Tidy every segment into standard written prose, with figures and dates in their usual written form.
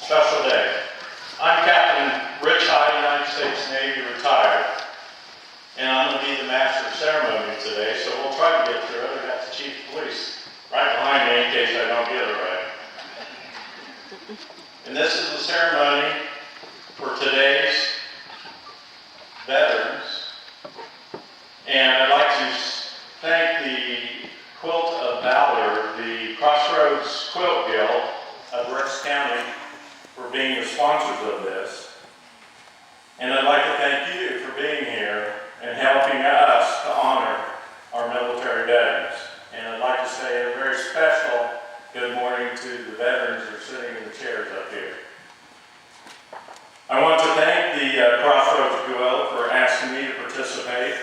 special day. I'm Captain Rich Hyde, United States Navy, retired, and I'm going to be the master of ceremony today, so we'll try to get through it. I've got the chief of police right behind me in case I don't get it right. And this is the ceremony for today's veterans. And I'd like to thank the Quilt of Valor, the Crossroads Quilt Guild of Ricks County, for being the sponsors of this. And I'd like to thank you for being here and helping us to honor our military veterans. And I'd like to say a very special good morning to the veterans who are sitting in the chairs up here. I want to thank the Crossroads Guild for asking me to participate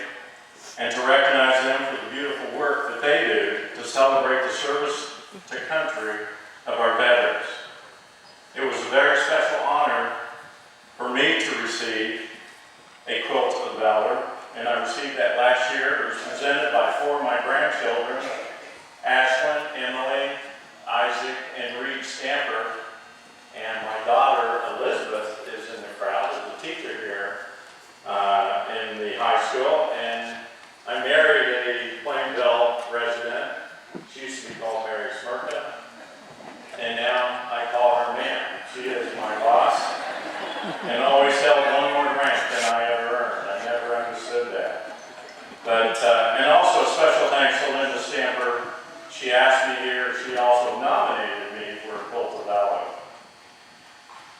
and to recognize them for the beautiful work that they do to celebrate the service to country of our veterans. It was a very special honor for me to receive a Quilt of Valor, and I received that last year. It was presented by 4 of my grandchildren, Ashlyn, Emily, Isaac, and Reed Stamper, and my daughter Elizabeth is in the crowd as a teacher here in the high school, and I married a Plainville resident. She used to be called Mary Smirka, and now I call her ma'am. She is my boss, and always held one more rank than I ever earned. I never understood that. But, and also a special thanks to Linda Stamper. She asked me here, she also nominated me for a Quilt of Valor.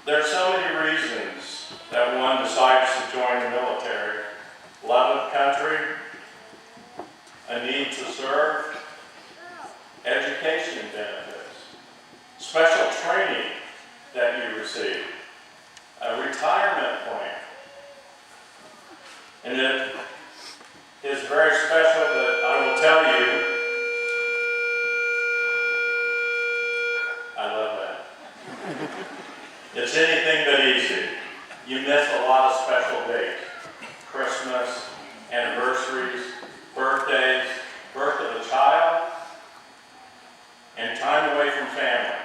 There are so many reasons that one decides to join the military. Love of country, a need to serve, education benefits, special training that you receive, a retirement plan. And it is very special that I will tell you, I love that. It's anything but easy. You miss a lot of special dates. Christmas, anniversaries, birthdays, birth of a child, and time away from family.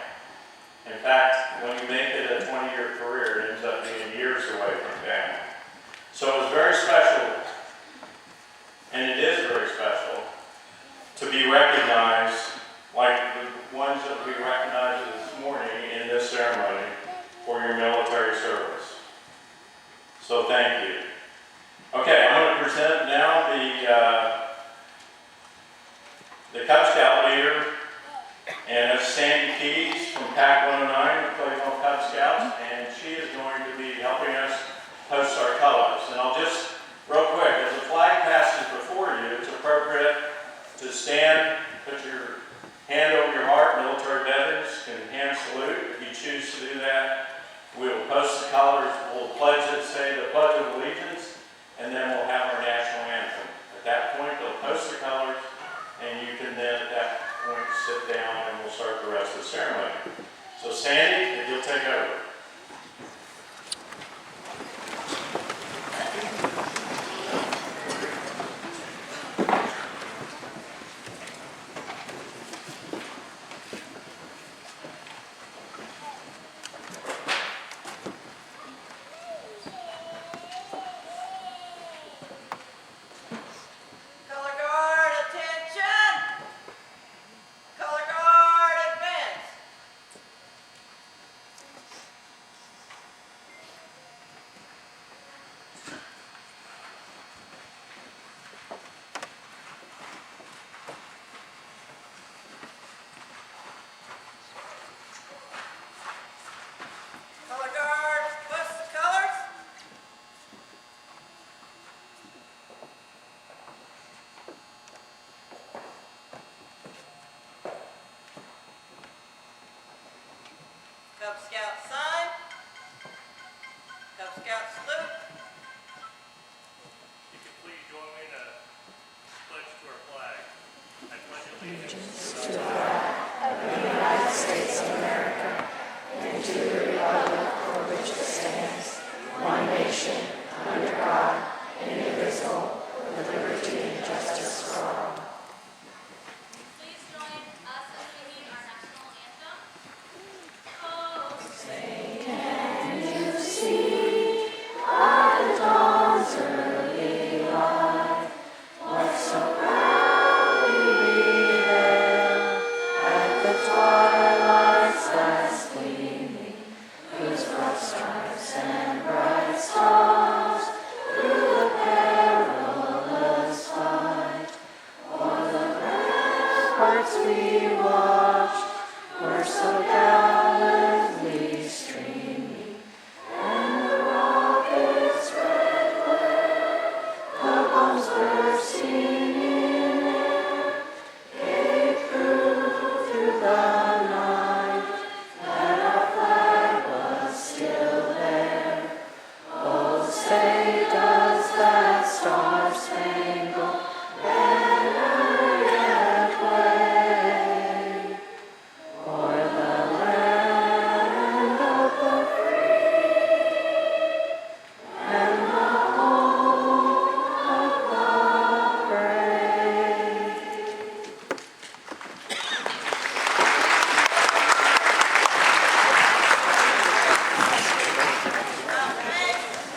In fact, when you make it a 20-year career, it ends up being years away from family. So it was very special, and it is very special, to be recognized like the ones that we recognized this morning in this ceremony for your military service. So thank you. Okay, I'm going to present now the Cub Scout leader, and that's Sandy Keys from PAC 109 of Cleveland Cub Scouts, and she is going to be helping us post our colors. And I'll just, real quick, as the flag passes before you, it's appropriate to stand, put your hand over your heart. Military veterans can hand salute. If you choose to do that, we will post the colors. We'll pledge it, say the Pledge of Allegiance, and then we'll have our national anthem. At that point, they'll post the colors, and you can then, at that point, sit down, and we'll start the rest of the ceremony. So, Sandy, if you'll take over. Cub Scout sign, Cub Scout salute. You can please join me in a pledge to our flag. I pledge allegiance To the flag of the United States of America and to the republic for which it stands, one nation, under God, indivisible, with liberty and justice for all. Please join us in singing our national anthem. twilight's last gleaming, whose broad stripes and bright stars through the perilous fight o'er the ramparts we watched were so gallantly streaming, and the rockets' red glare, the bombs bursting in air, gave proof through the night that our flag was still there. Oh, say does that star-spangled banner yet wave o'er the land of the free and the home of the brave? Outfit,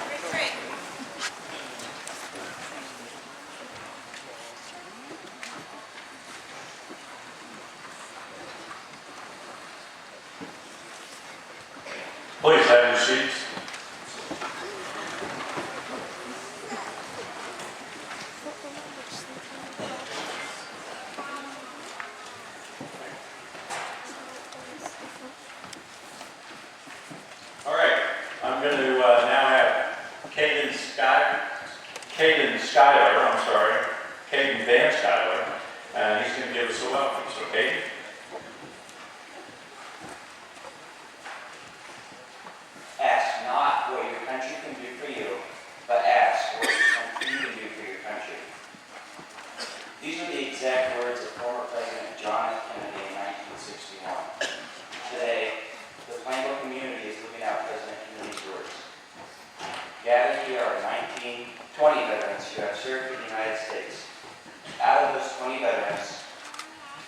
retreat. Please have your seats. All right, I'm going to now have Caden Van Schuyler, and he's going to give us a welcome. So, Caden. Ask not what your country can do for you, but ask what you can do for your country. These are the exact words of former President John F. Kennedy in 1961. Today, the Plainville community is living out President Kennedy's words. Gathered here are 20 veterans who have served in the United States. Out of those 20 veterans,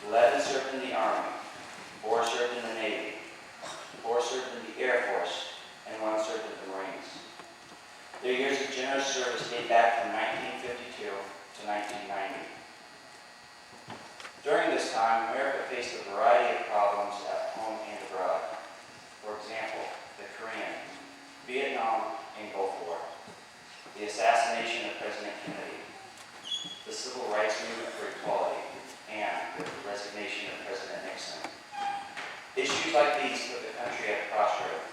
11 served in the Army, 4 served in the Navy, 4 served in the Air Force, and 1 served in the Marines. Their years of generous service date back from 1952 to 1990. During this time, America faced a variety of problems at home and abroad. For example, the Korean, Vietnam, and Gulf War, the assassination of President Kennedy, the civil rights movement for equality, and the resignation of President Nixon. Issues like these put the country at a crossroad,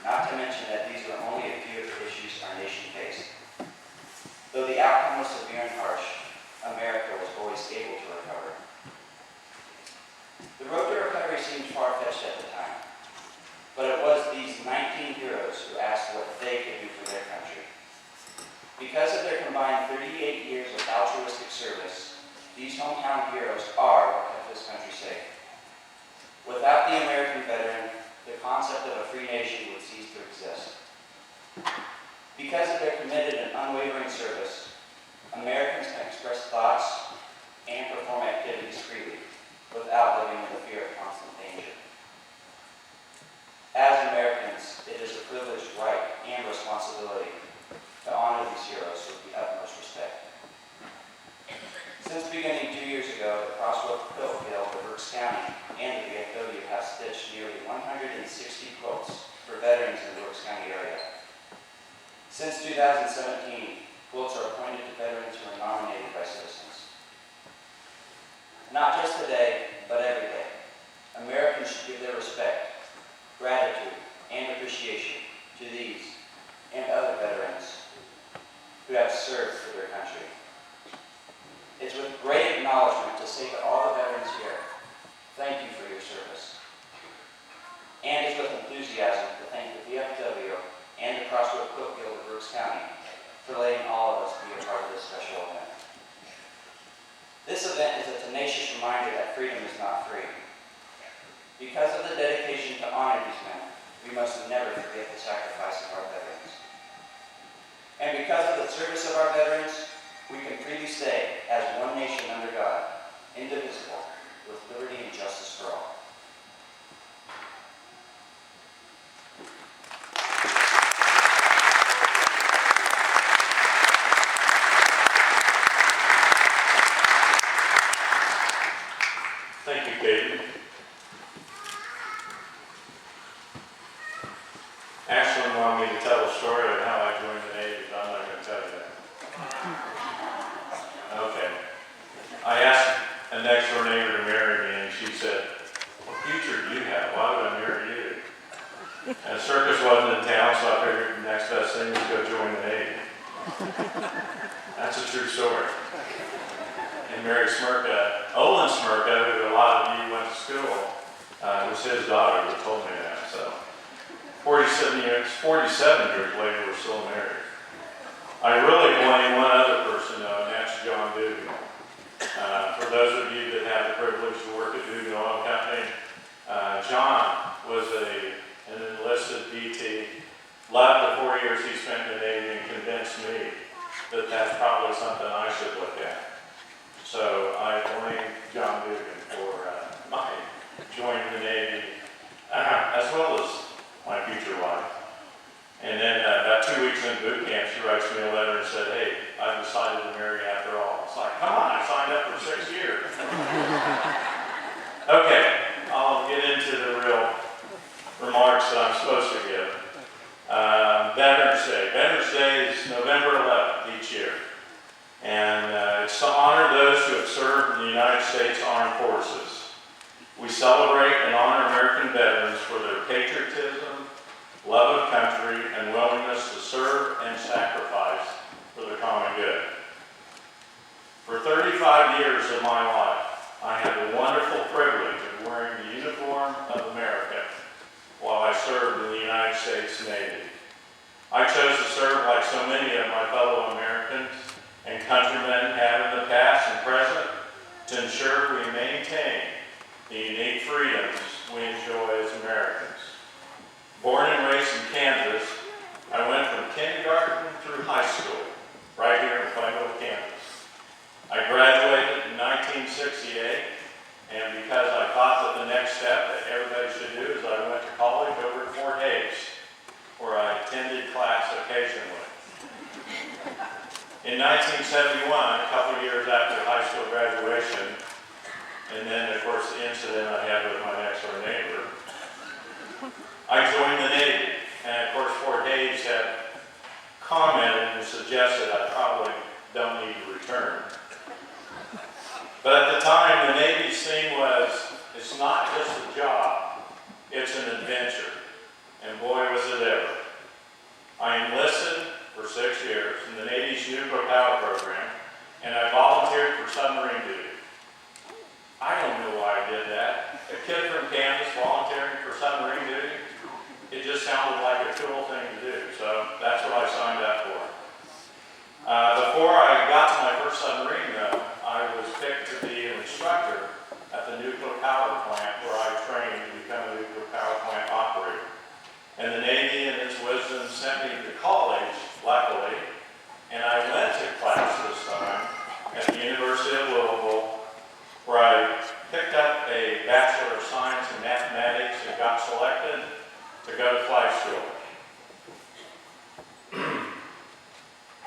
not to mention that these are only a few of the issues our nation faced. Though the outcome was severe and harsh, America was always able to recover. The road to recovery seemed far-fetched at the time, but it was these 19 heroes who asked what they could do for their country. Because of their combined 38 years of altruistic service, these hometown heroes are what kept this country safe. Without the American veteran, the concept of a free nation would cease to exist. Because of their committed and unwavering service, Americans can express thoughts and perform activities freely without living in the fear of constant danger. As Americans, it is a privileged right and responsibility to honor these heroes with the utmost respect. Since beginning 2 years ago, the Crossroads Quilt Guild of Berks County and the VFW have stitched nearly 160 quilts for veterans in the Berks County area. Since 2017, quilts are appointed to veterans who are nominated by citizens. Not just today, but every day, Americans should give their respect, gratitude, and appreciation to these and other veterans who have served for their country. It's with great acknowledgement to say to all the veterans here, thank you for your service. And it's with enthusiasm to thank the VFW and the Crossroads Quilt Guild of Berks County for letting all of us be a part of this special event. This event is a tenacious reminder that freedom is not free. Because of the dedication to honor these men, we must never forget the sacrifice of our veterans. And because of the service of our veterans, we can freely say, as one nation under God, indivisible, with liberty and justice for all. Thank you, Caden. story of how I joined the Navy, but I'm not going to tell you that. Okay. I asked a next door neighbor to marry me, and she said, "What future do you have? Why would I marry you?" And circus wasn't in town, so I figured the next best thing was to go join the Navy. That's a true story. And Mary Smirka, Olin Smirka, who a lot of you went to school, was his daughter that told me that. So 47 years later, we're still married. I really blame one other person, though, and that's John Dugan. For those of you that have the privilege to work at Dugan Oil Company, John was an enlisted DT, loved the 4 years he spent in the Navy, and convinced me that that's probably something I should look at. So I blame John Dugan for my joining the Navy, as well as my future wife. And then about 2 weeks in boot camp, she writes me a letter and said, "Hey, I decided to marry after all." It's like, come on, I signed up for 6 years. Okay, I'll get into the real remarks that I'm supposed to give. Veterans Day. Veterans Day is November 11th each year. And it's to honor those who have served in the United States Armed Forces. We celebrate and honor American veterans for their patriotism, love of country, and willingness to serve and sacrifice for the common good. For 35 years of my life, I had the wonderful privilege of wearing the uniform of America while I served in the United States Navy. I chose to serve like so many of my fellow Americans and countrymen have in the past and present to ensure we maintain the unique freedoms we enjoy as Americans. Born and raised in Kansas, I went from kindergarten through high school, right here in Plainville, Kansas. I graduated in 1968, and because I thought that the next step that everybody should do is I went to college over at Fort Hays, where I attended class occasionally. In 1971, a couple of years after high school graduation, and then of course the incident I had with my next door neighbor, I joined the Navy. And of course Fort Hays had commented and suggested I probably don't need to return. But at the time, the Navy's theme was, it's not just a job, it's an adventure. And boy, was it ever. I enlisted for 6 years in the Navy's nuclear power program, and I volunteered for submarine duty. I don't know why I did that. A kid from Kansas volunteering for submarine duty, it just sounded like a cool thing to do, so that's what I signed up for. Before I got to my first submarine, though, I was picked to be an instructor at the nuclear power plant where I trained to become a nuclear power plant operator. And the Navy, in its wisdom, sent me to college, luckily, and I went to class this time at the University of Louisville, where I picked up a Bachelor of Science in Mathematics and got selected to go to flight school.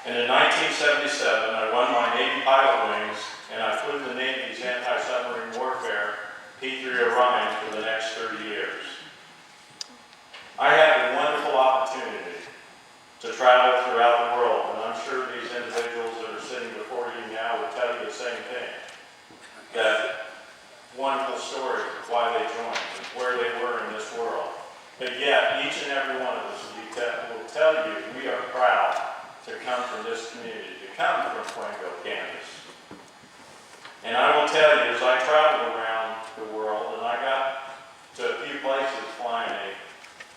And in 1977, I won my Navy pilot wings, and I flew the Navy's anti-submarine warfare P-3 Orion for the next 30 years. I had a wonderful opportunity to travel throughout the world, and I'm sure these individuals that are sitting before you now would tell you the same thing. That wonderful stories of why they joined and where they were in this world. But yet, each and every one of us will tell you we are proud to come from this community, to come from Plainville, Kansas. And I will tell you, as I traveled around the world, and I got to a few places flying a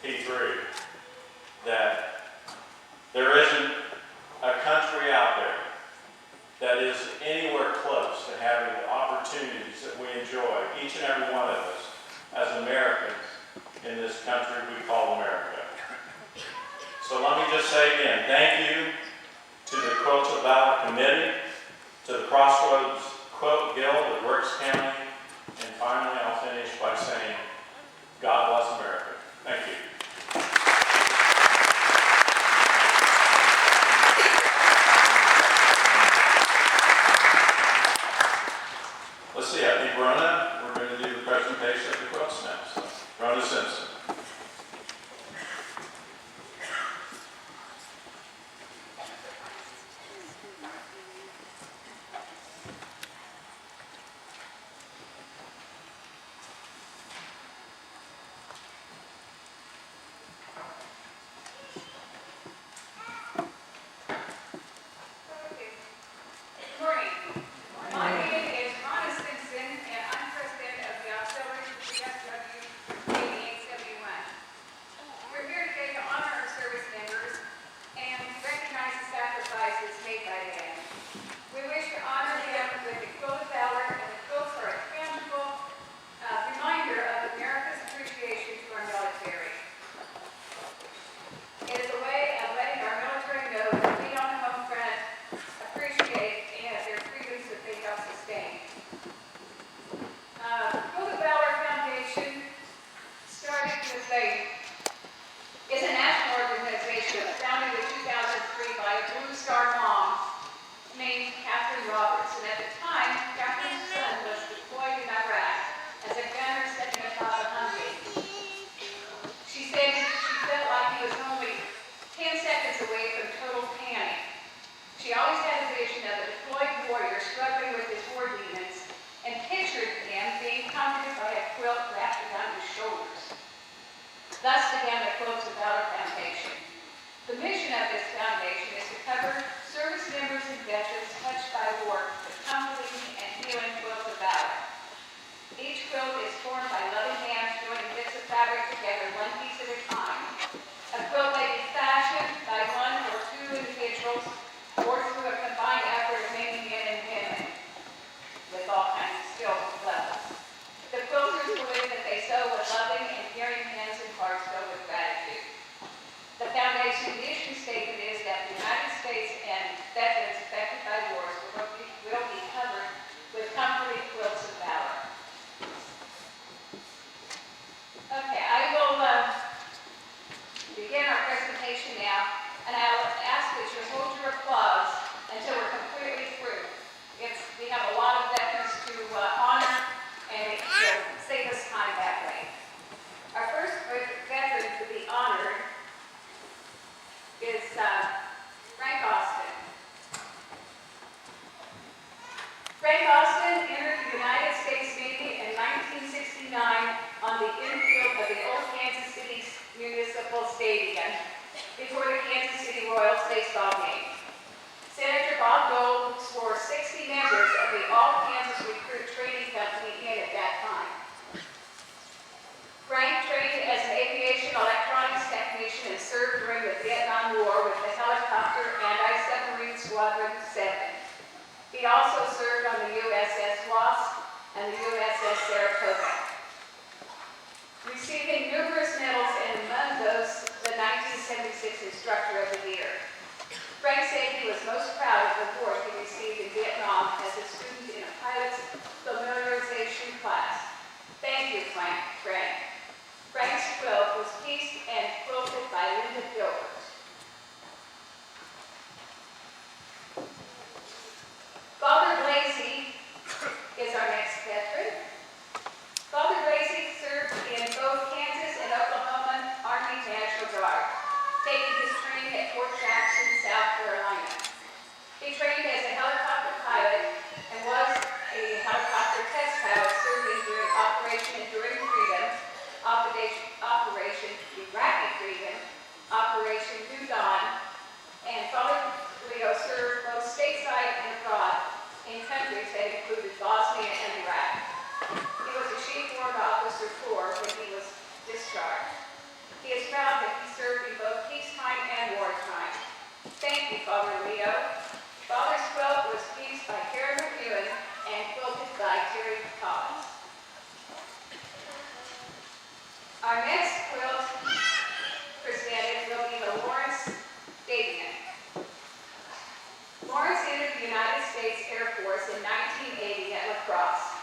P-3, that there isn't a country out there that is anywhere close to having the opportunities that we enjoy, each and every one of us, as Americans in this country we call America. So let me just say again, thank you to the Quilts of Valor Committee, to the Crossroads Quilt Guild of Berks County, and finally I'll finish by saying, God bless America. Thank you. Let's see, I think Rona, we're going to do the presentation of the quilts now. So, Rona Simpson. Thus began the Quilts of Valor Foundation. The mission of this foundation is to cover service members and veterans touched by war with comforting and healing quilts of valor. Each quilt is formed by loving hands joining bits of fabric together one piece at a time. A quilt may be fashioned by one or two individuals or through a combined effort of many men and women with all kinds of skills and levels. The quilters believe that they sew with loving and caring hands and hearts filled with gratitude. The foundation mission statement is that the United States and veterans affected by wars will be covered with comforting quilts of valor. Okay, I will begin our presentation now, and I will ask that you hold your applause until we're completely through. We have a lot of veterans to honor, and it will save us time that way. Our first veteran to be honored is Frank Austin. Frank Austin entered the United States Navy in 1969 on the infield of the old Kansas City Municipal Stadium before the Kansas City Royals baseball game. Senator Bob Dole swore 60 members of the All-Kansas Recruit Training Company in at that time. Frank trained as an aviation electronics technician and served during the Vietnam War with the helicopter Anti-Submarine Squadron 7. He also served on the USS Wasp and the USS Saratoga, receiving numerous medals, and among those, the 1976 Instructor of the Year. Frank said he was most proud of the award he received in Vietnam as a student in a pilot's familiarization class. Thank you, Frank. Frank's quilt was pieced and quilted by Linda Gilbert. Father Blasey is our next veteran. Father Blasey served in both Kansas and Oklahoma Army National Guard, taking his training at Fort Jackson, South Carolina. He trained as a helicopter pilot and was a helicopter test pilot serving during Operation Enduring Freedom, Operation Iraqi Freedom, Operation New Dawn, and Father Leo served both stateside and abroad in countries that included Bosnia and Iraq. He was a Chief Warrant Officer Corps when he was discharged. He is proud that he served in both peacetime and wartime. Thank you, Father Leo. Father's quilt was pieced by Karen McEwen and quilted by Terry Collins. Our next quilt presented will be the Lawrence Davian. Lawrence entered the United States Air Force in 1980 at La Crosse.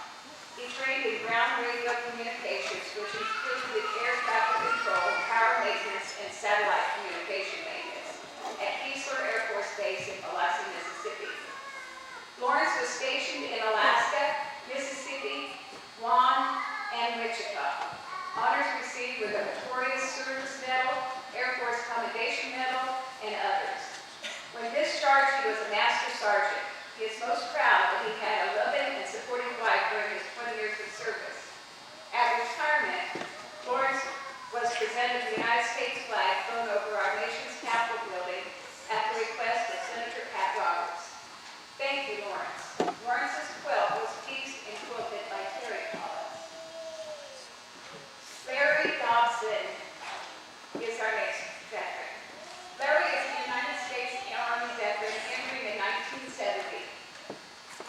He trained in ground radio communications, which included air traffic control, power maintenance, and satellite communication maintenance at Keesler Air Force Base in Biloxi, Mississippi. Lawrence was stationed in Alaska, Mississippi, Guam, and Wichita. Honors received were the Victorious Service Medal, Air Force Commendation Medal, and others. When discharged, he was a Master Sergeant. He is most proud that he had a loving and supportive wife during his 20 years of service. At retirement, Lawrence was presented the United States flag flown over our nation's Capitol building at the request of Senator Pat Roberts. Thank you, Lawrence. Lawrence's quilt was pieced and quilted by Terry Collins. Larry Dobson is our next veteran. Larry is a United States Army veteran entering in 1970.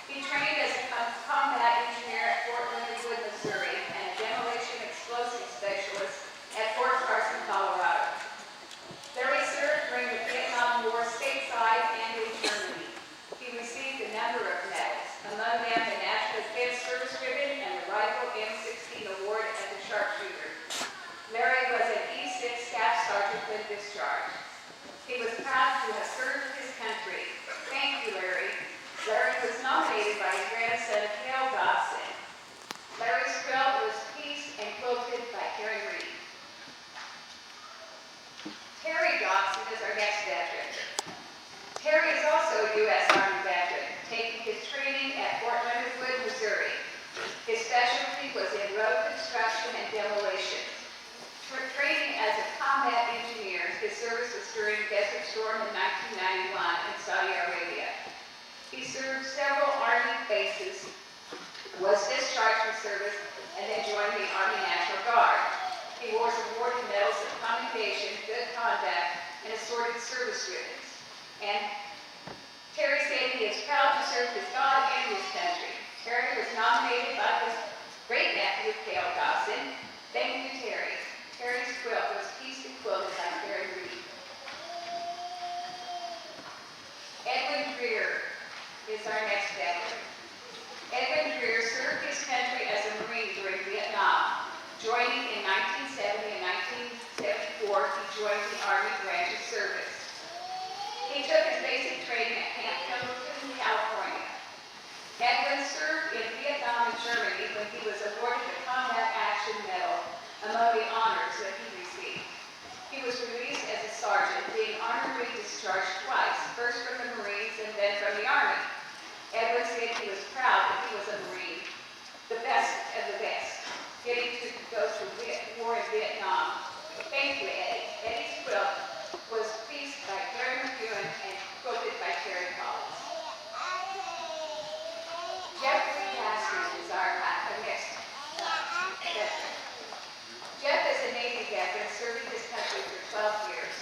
He trained as a combat engineer at Fort Leonard Wood, Missouri, and a demolition explosive specialist at Fort Carson, Colorado. Larry served during the Vietnam War stateside and in Germany. He received a number of medals, among them the National Defense Service Ribbon and the Rifle M16 Award as a sharpshooter. Larry was a Storm in 1991 in Saudi Arabia. He served several Army bases, was discharged from service, and then joined the Army National Guard. He was awarded medals of commendation, good conduct, and assorted service ribbons. And Terry said he is proud to serve his God and his country. Terry was nominated by his great nephew, Cale Dawson. Thank you, Terry. Terry's quilt was pieced and quilted by Terry Reed. Edwin Greer is our next veteran. Edwin Greer served his country as a Marine during Vietnam. Joining in 1970 and 1974, he joined the Army branch of service. He took his basic training at Camp Pendleton, California. Edwin served in Vietnam and Germany when he was awarded the Combat Action Medal among the honors that he received. He was released as a sergeant, being honorably discharged twice, first from the Marines and then from the Army. Edwin said he was proud that he was a Marine, the best of the best, getting to go to war in Vietnam. Thank you, Eddie. Eddie's quilt was pieced by Gary McEwen and quilted by Terry Collins. Jeffrey Caston is our next veteran. Jeff is a Navy veteran serving his country for 12 years.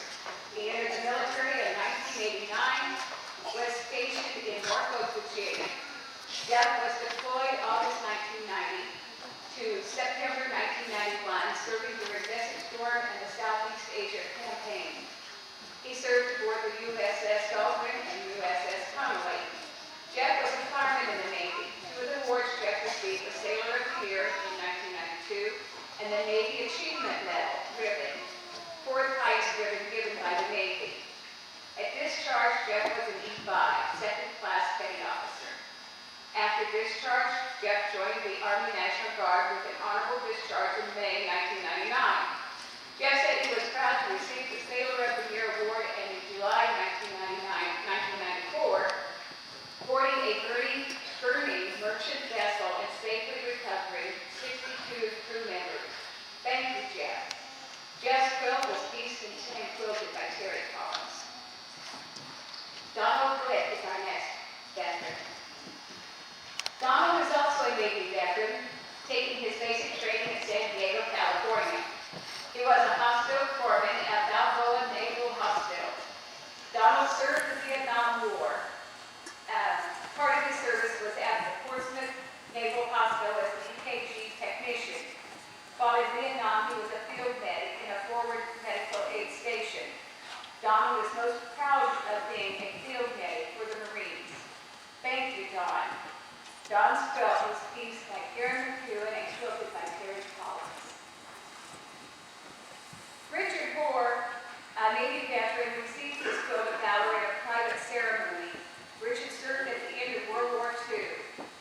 He entered the military in 1989, was stationed in Norfolk, Virginia. Jeff was deployed August 1990 to September 1991, serving during Desert Storm and the Southeast Asia campaign. He served aboard the USS Dahlgren and USS Conway. Jeff was a fireman in the Navy. Two of the awards Jeff received were Sailor of the Year in 1992 and the Navy Achievement Medal ribbon, fourth highest ribbon given by the Navy. At discharge, Jeff was an E5, second class petty officer. After discharge, Jeff joined the Army National Guard with an honorable discharge in May 1999. Jeff said he was proud to receive the Sailor of the Year award, and in July 1994, boarding a burning merchant vessel and safely recovering 62 crew members. Thank you, Jeff. Jeff's quilt was pieced and quilted by Terry Collins. Donald Glick is our next veteran. Donald is also a Navy veteran, taking his basic training at San Diego, California. He was a hospital foreman at Balboa Naval Hospital. Donald served the Vietnam War. Part of his service was at the Portsmouth Naval Hospital as an EKG technician. While in Vietnam, he was a field medic in a forward medical aid station. Donald is most proud of being a field medic for the Marines. Thank you, Don. Don's quilt was pieced by Karen McEwen and quilted by Terry Collins. Richard Hoare, a Navy veteran, received his quilt of valor at a private ceremony. Richard served at the end of World War II.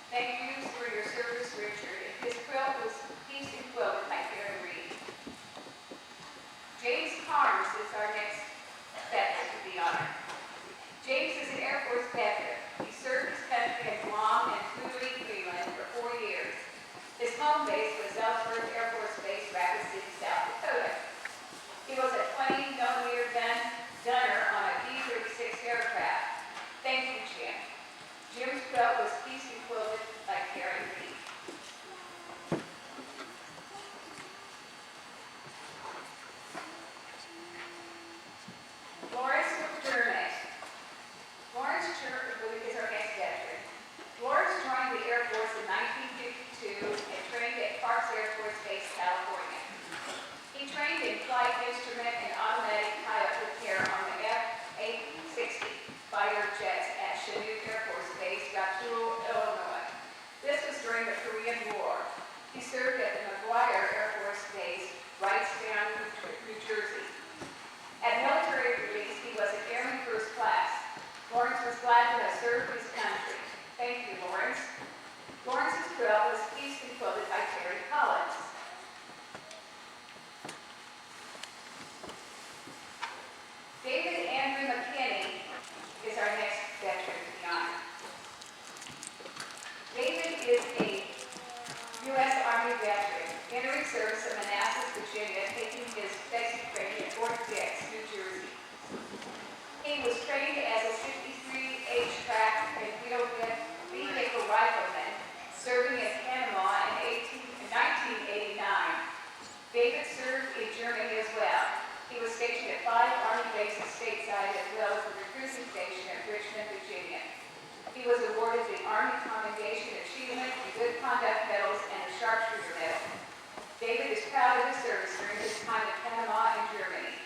Thank you for your service, Richard. His quilt was pieced and quilted by Karen Reed. James Carnes is our next veteran to be honored. serving in Panama in 1989. David served in Germany as well. He was stationed at 5 Army bases stateside as well as the recruiting station at Richmond, Virginia. He was awarded the Army Commendation Achievement, the Good Conduct Medals, and the Sharpshooter Medal. David is proud of his service during his time in Panama and Germany.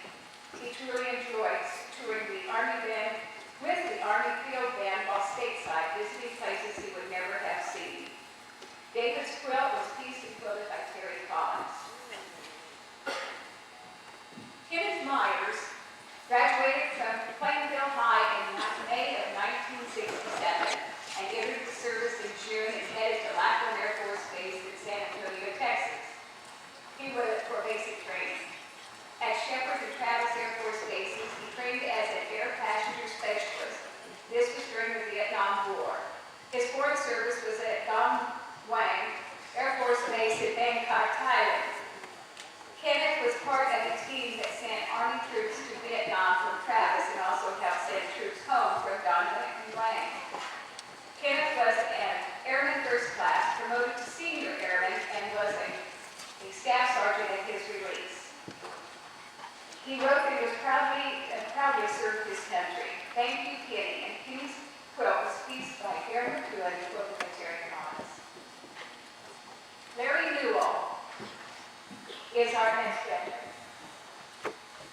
He truly enjoyed touring the Army band with the Army Field Band while stateside, visiting places he would never have seen. David's quilt was pieced and quilted by Terry Collins. Kenneth Myers graduated from Plainville High in May of 1967 and entered the service in June and headed to Lackland Air Force Base in San Antonio, Texas. He went for basic training. At Shepherd and Travis Air Force bases, he trained as an air passenger specialist. This was during the Vietnam War. His foreign service was at Dong Quang Air Force Base in Bangkok, Thailand. Kenneth was part of the team that sent Army troops to Vietnam from Travis and also helped send troops home from Dong Quang. Kenneth was an airman first class, promoted to senior airman, and was a staff sergeant at his release. He wrote that he was proudly served his country. Thank you, Kenny. And Kenny's quilt was pieced by Aaron McEwen and quilted by Terry Collins. Larry Newell is our next veteran.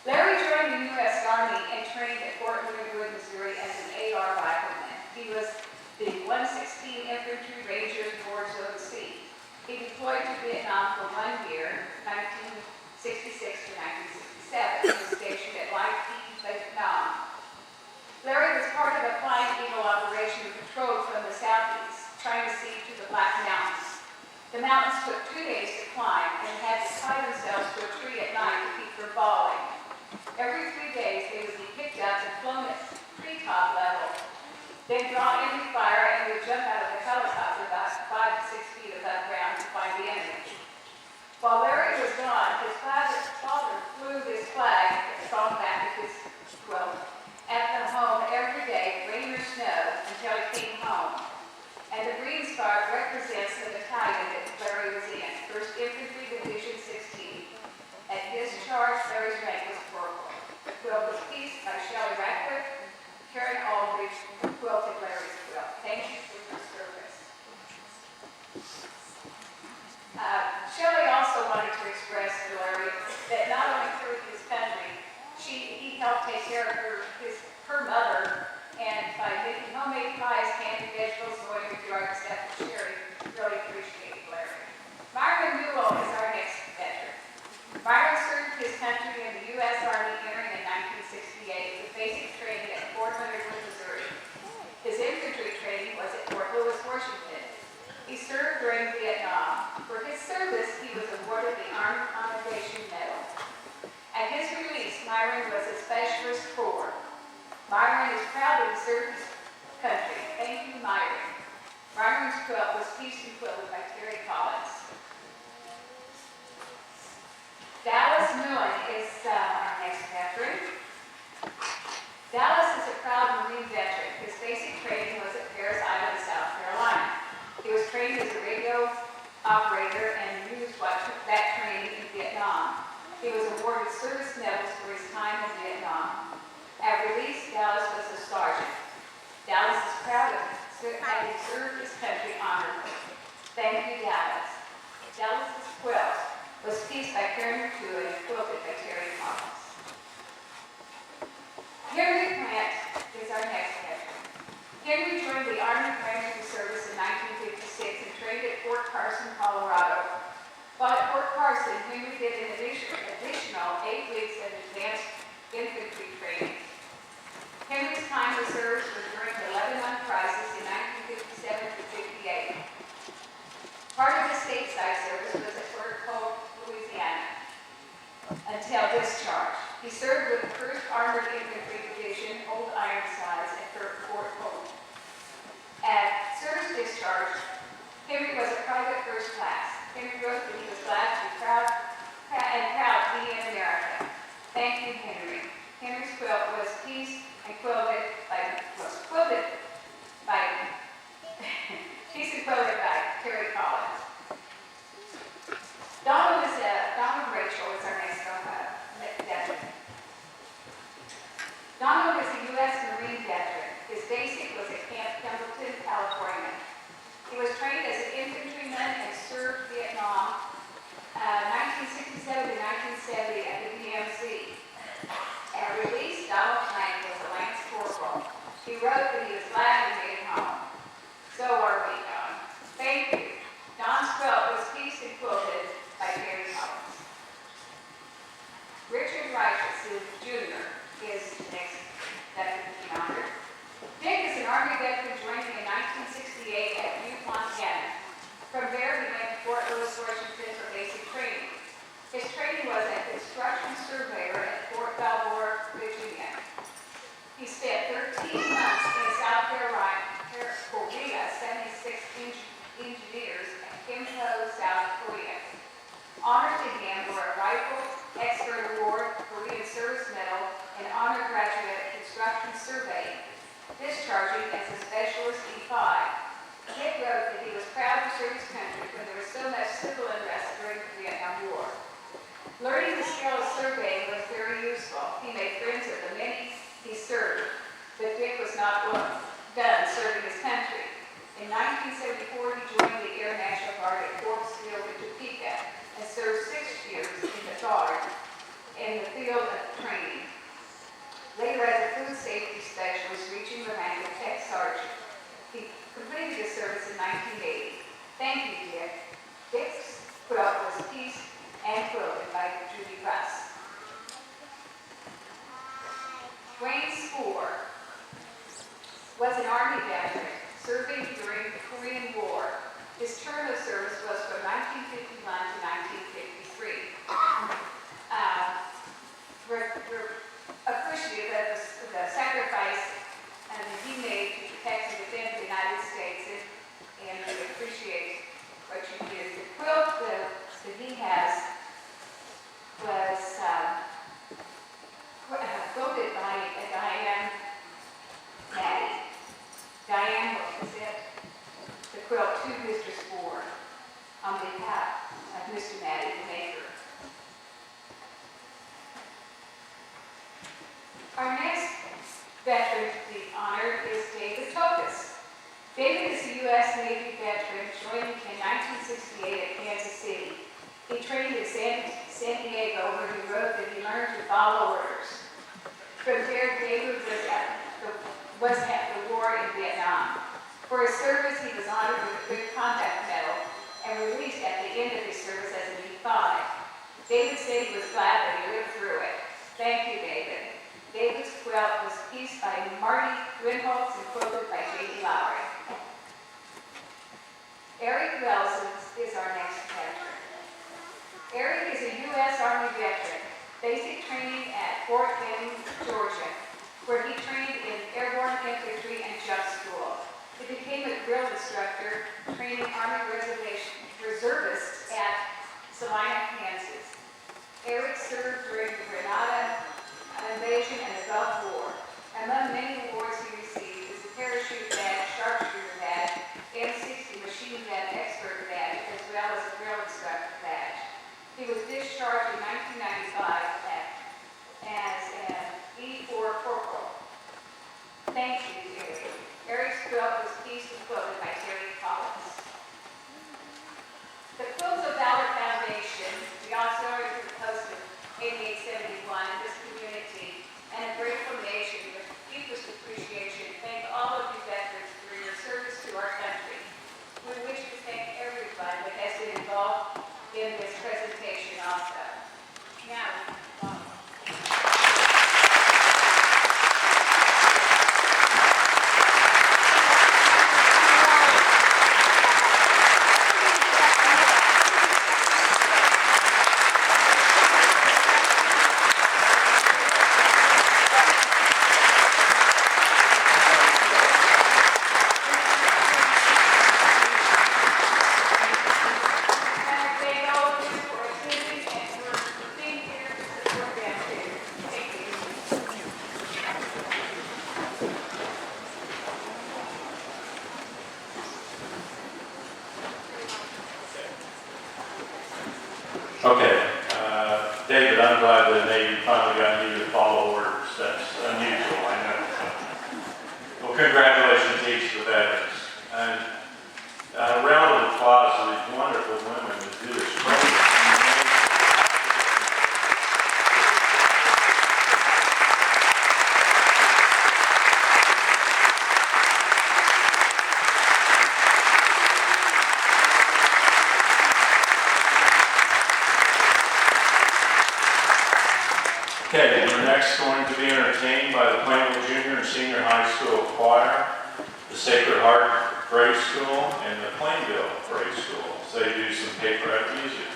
Larry joined the U.S. Army and trained at Fort Leonard Wood, Missouri as an AR rifleman. He was the 116 Infantry Rangers Board of the Sea. He deployed to Vietnam for 1 year, 1966 to 1967. He was stationed at Lai Thi, Vietnam. Larry was part of a Flying Eagle operation patrolled from the southeast, trying to see to the Black Mountains. The mountains took 2 days to climb and had to tie themselves to a tree at night to keep from falling. Every 3 days, they would be picked up and flown at treetop level, then drawn into fire and would jump out of the helicopter about 5 to 6 feet above ground to find the enemy. While Larry was gone, his father flew his flag strong back of his quilt at the home every day, rain or snow, until he came home. And the green scarf represents the battalion that Larry was in, 1st Infantry Division 16. At discharge, Larry's rank was corporal. The quilt was pieced by Shelley Ratcliffe. Karen Aldridge quilted Larry's quilt. Thank you for your service. Shelley also wanted to express to Larry that not only served his country, he helped take care of her mother, and by making homemade pies, candied vegetables, going to yard stuff and Sherry really appreciated Larry. Myron Newell is our next veteran. Myron served his country in the U.S. Army entering in 1968 with basic training at Fort Leonard Wood, Missouri. His infantry training was at Fort Lewis, Washington. He served during Vietnam. For his service, he was awarded the Army Commendation Medal. At his release, Myron was a specialist corps. Myron is proud to serve his country. Thank you, Myron. Myron's quilt was pieced and quilted by Terry Collins. Dallas Nguyen is our next veteran. Dallas is a proud Marine veteran. His basic training was at Parris Island, South Carolina. He was trained as a radio operator and used that training in Vietnam. He was awarded service medals for his time in Vietnam. At release, Dallas was a sergeant. Dallas is proud of having served his country honorably. Thank you, Dallas. Dallas's quilt was pieced by Karen McEwen and quilted by Terry Collins. Henry Grant is our next veteran. Henry joined the Army Ranger Service in 1956 and trained at Fort Carson, Colorado. While at Fort Carson, Henry did an additional 8 weeks of advanced infantry training. Henry's time of service was during the Lebanon crisis in 1957 to 58. Part of his stateside service was at Fort Polk, Louisiana, until discharge. He served with the 1st Armored Infantry Division, Old Ironsides, at Fort Polk. At service discharge, Henry was a private first class. Henry wrote that he was glad to be proud to be in America. Thank you, Henry. Henry's quilt was pieced and quilted by Terry 1970 at the DMZ. At release, Donald Plank was a Lance Corporal. He wrote that he was glad he made it home. So are we, Don. Thank you. Don's quilt was pieced and quilted by Terry Collins. Richard Righteous Jr. is the next veteran to be honored. Dick is an Army veteran joining in 1968 at Butte, Montana. From there, he went to Fort Lewis, Washington for basic training. His training was a construction surveyor at Fort Belvoir, Virginia. He spent 13 months in South Carolina, Korea, 76 engineers at Kimpo, South Korea. Honors to him were a Rifle Expert Award, Korean Service Medal, and Honor Graduate of Construction Surveying, discharging as a Specialist E5. Dick wrote that he was proud to serve his country when there was so much civil unrest during the Vietnam War. Learning the skill of surveying was very useful. He made friends with the many he served, but Dick was not done serving his country. In 1974, he joined the Air National Guard at Fort Sill in Topeka and served 6 years in the Guard in the field of training. Later, as a food safety specialist, reaching the rank of Tech Sergeant. He completed his service in 1980. Thank you, Dick. Dick's quilt was pieced and quilted by Judy Russ. Wayne Spoor was an Army veteran serving during the Korean War. His term of service was from 1951 to 1953. We're appreciative of the sacrifice that he made to protect and defend the United States, and we appreciate what you do. The quilt that he has was quilted by Diane Maddie. Diane will present the quilt to Mr. Spoor on behalf of Mr. Maddie, the maker. Our next veteran to be honored is David Tokus. David is a U.S. Navy veteran joining in 1968 at Kansas City. He trained in San Diego, where he wrote that he learned to follow orders. From there, David was at the war in Vietnam. For his service, he was honored with a Good Conduct Medal and released at the end of his service as an E5. David said he was glad that he lived through it. Thank you, David. David's quilt was pieced by Marty Greenholz and quilted by J.D. Lowry. Eric Wells is our next veteran. Eric is a U.S. Army veteran, basic training at Fort Benning, Georgia, where he trained in airborne infantry and jump school. He became a drill instructor, training Army reservists at Salina, Kansas. Eric served during the Grenada invasion and the Gulf War. Among many awards he received is the Parachute Badge, Sharpshooter Badge, M60 Machine Gun Expert Badge, as well as a Drill Instructor Badge. He was discharged in 1995 as an E4 Corporal. Thank you, Eric. Eric's quilt was pieced and quilted by Terry Collins. The Quilts of Valor Foundation, the auxiliary to the post of 8871 in this community, and a grateful nation with deepest appreciation, thank all of you veterans for your service to our country. We wish to thank everyone that has been involved in this presentation also. Now, Okay, David, I'm glad that they finally got you to follow orders. That's unusual, I know. Well, congratulations to each of the veterans. And a round of applause to these wonderful women that do this training. Okay, we're next going to be entertained by the Plainville Junior and Senior High School Choir, the Sacred Heart Grade School, and the Plainville Grade School. So they do some paperette music.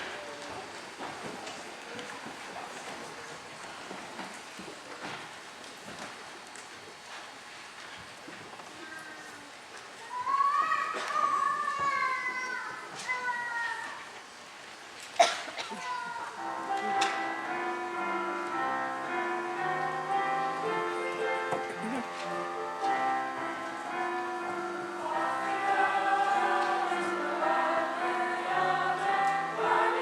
Thank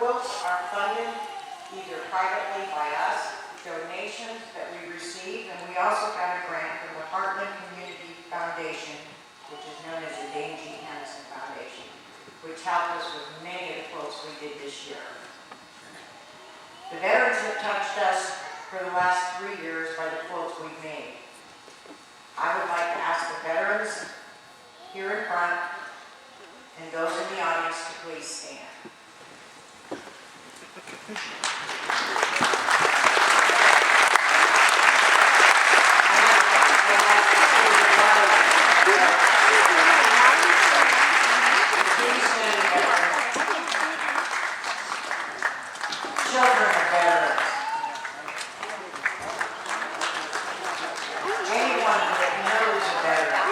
quilts are funded either privately by us, donations that we receive, and we also got a grant from the Heartland Community Foundation, which is known as the Dame G. Hennessy Foundation, which helped us with many of the quilts we did this year. The veterans have touched us for the last 3 years by the quilts we've made. I would like to ask the veterans here in front and those in the audience to please stand. Children of veterans. Anyone that knows a veteran.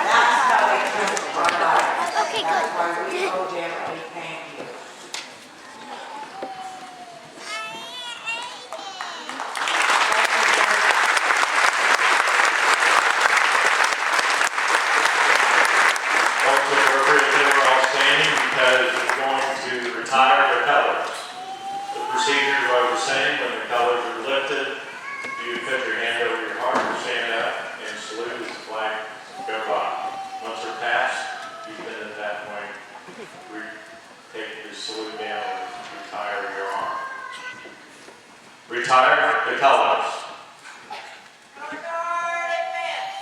That's how they come to our lives. That's why we owe them a thank you. Well, it's appropriate that we're all standing because we're going to retire the colors. The procedures are the same. When the colors are lifted, you put your hand over your heart, stand up, and salute as the flag go by. Once they're passed, you can at that point take the salute down and retire your arm. Retire the colors. Color guard, advance.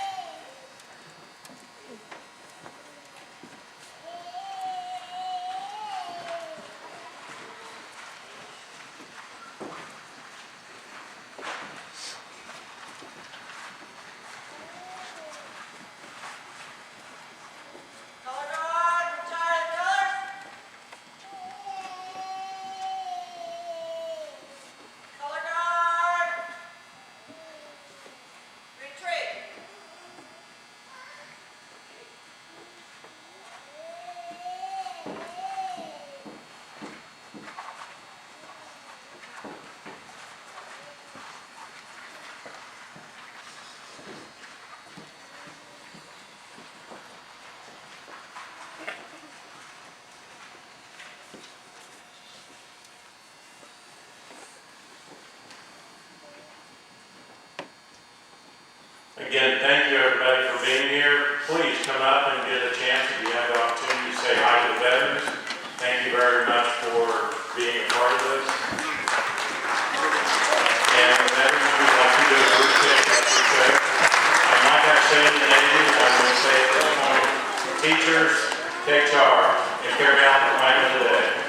Color guard, retire the colors. Color guard. Retreat. Again, thank you everybody for being here. Please come up and get a chance if you have the opportunity to say hi to the veterans. Thank you very much for being a part of this. And the veterans, we'd like to do a group picture. I'm not going to say the name, I'm going to say it at this point. Teachers, take charge and carry out the plan of the day.